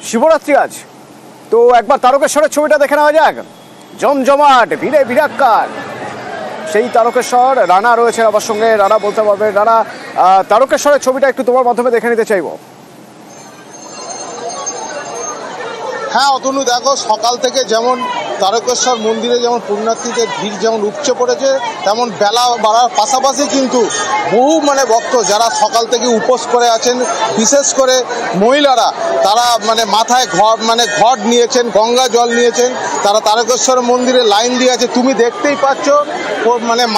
শিবরাত্রি আজ, তো একবার তারকেশ্বরের ছবিটা দেখে নেওয়া যাক। জমজমাট, ভিড়ে ভিড়াক্কার সেই তারকেশ্বর। রানা রয়েছে আমার সঙ্গে, রানা বলতে পারবে। রানা, তারকেশ্বরের ছবিটা একটু তোমার মাধ্যমে দেখে নিতে চাইবো। হ্যাঁ অতনু, দেখো সকাল থেকে যেমন তারকেশ্বর মন্দিরে যেমন পুণ্যার্থীদের ভিড় যেমন উপচে পড়েছে, তেমন বেলা বাড়ার পাশাপাশি কিন্তু বহু ভক্ত যারা সকাল থেকে উপোস করে আছেন, বিশেষ করে মহিলারা, তারা মাথায় ঘট নিয়েছেন, গঙ্গা জল নিয়েছেন, তারা তারকেশ্বর মন্দিরে লাইন দিয়ে আছে। তুমি দেখতেই পাচ্ছ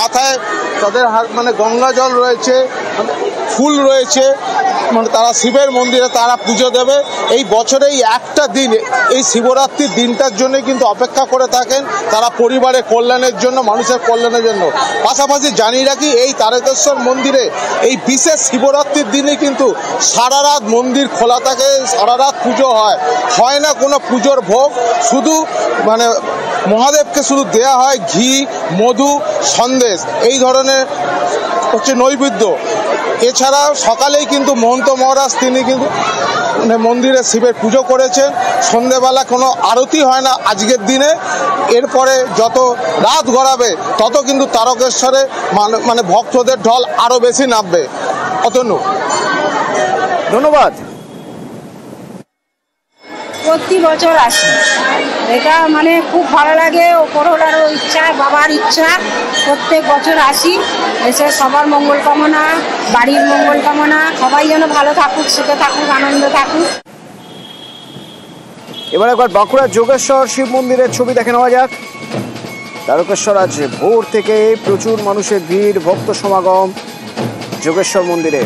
মাথায় তাদের গঙ্গা জল রয়েছে, ফুল রয়েছে, তারা শিবের মন্দিরে তারা পুজো দেবে। এই বছরে এই একটা দিন, এই শিবরাত্রির দিনটার জন্য কিন্তু অপেক্ষা করে থাকেন তারা, পরিবারের কল্যাণের জন্য, মানুষের কল্যাণের জন্য। পাশাপাশি জানিয়ে রাখি, এই তারকেশ্বর মন্দিরে এই বিশেষ শিবরাত্রির দিনে কিন্তু সারা রাত মন্দির খোলা থাকে, সারা রাত পুজো হয় না কোনো পুজোর ভোগ, শুধু মহাদেবকে শুধু দেয়া হয় ঘি, মধু, সন্দেশ, এই ধরনের হচ্ছে নৈবেদ্য। এছাড়া সকালেই কিন্তু মহন্ত মহারাজ তিনি কিন্তু মন্দিরে শিবের পুজো করেছেন। সন্ধেবেলা কোনো আরতি হয় না আজকের দিনে। এরপরে যত রাত গড়াবে তত কিন্তু তারকেশ্বরে ভক্তদের ঢল আরো বেশি নামবে। অতনু, ধন্যবাদ। প্রতি বছর আসি, এটা খুব ভালো লাগে। ওপরওয়ালারও ইচ্ছা, বাবার ইচ্ছা, প্রত্যেক বছর আসি, এসে সবার মঙ্গল কামনা, বাড়ির মঙ্গল কামনা, সবাই যেন ভালো থাকুক, সুখে থাকুক, আনন্দ থাকুক। এবার একবার বাঁকুড়ার যোগেশ্বর শিব মন্দিরের ছবি দেখে নেওয়া যাক। তারকেশ্বর আজ ভোর থেকে প্রচুর মানুষের ভিড়, ভক্ত সমাগম যোগেশ্বর মন্দিরে।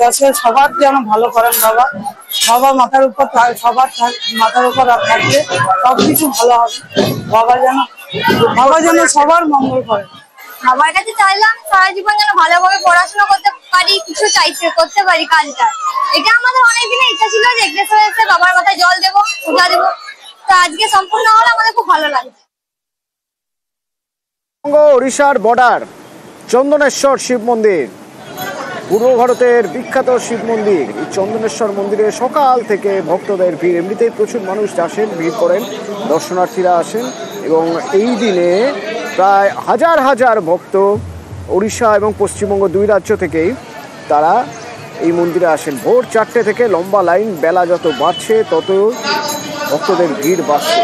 দেশের সবার যেন ভালো করেন বাবা, বাবা মাথার উপর, সবার মাথার উপর থাকলে সবকিছু ভালো হবে। বাবা যেন সবার মঙ্গল করে। সবার কাছে চাইলাম সারা জীবন যেন ভালোভাবে পড়াশোনা করতে পারি, কিছু করতে পারি কাজটা। এটা আমাদের অনেকদিনের ইচ্ছা ছিল যে এগ্রেসর এসে বাবার মাথায় জল দেবো, পূজা দেবো। তো আজকে সম্পূর্ণ হলো, আমাদের খুব ভালো লাগছে। ওড়িশার বর্ডার চন্দনেশ্বর শিব মন্দির, পূর্ব ভারতের বিখ্যাত শিব মন্দির। এই চন্দনেশ্বর মন্দিরে সকাল থেকে ভক্তদের ভিড়, এমনিতেই প্রচুর মানুষ আসেন, ভিড় করেন, দর্শনার্থীরা আসেন। এবং এই দিনে প্রায় হাজার হাজার ভক্ত ওড়িশা এবং পশ্চিমবঙ্গ দুই রাজ্য থেকেই তারা এই মন্দিরে আসেন। ভোর 4টে থেকে লম্বা লাইন, বেলা যত বাড়ছে তত ভক্তদের ভিড় বাড়ছে।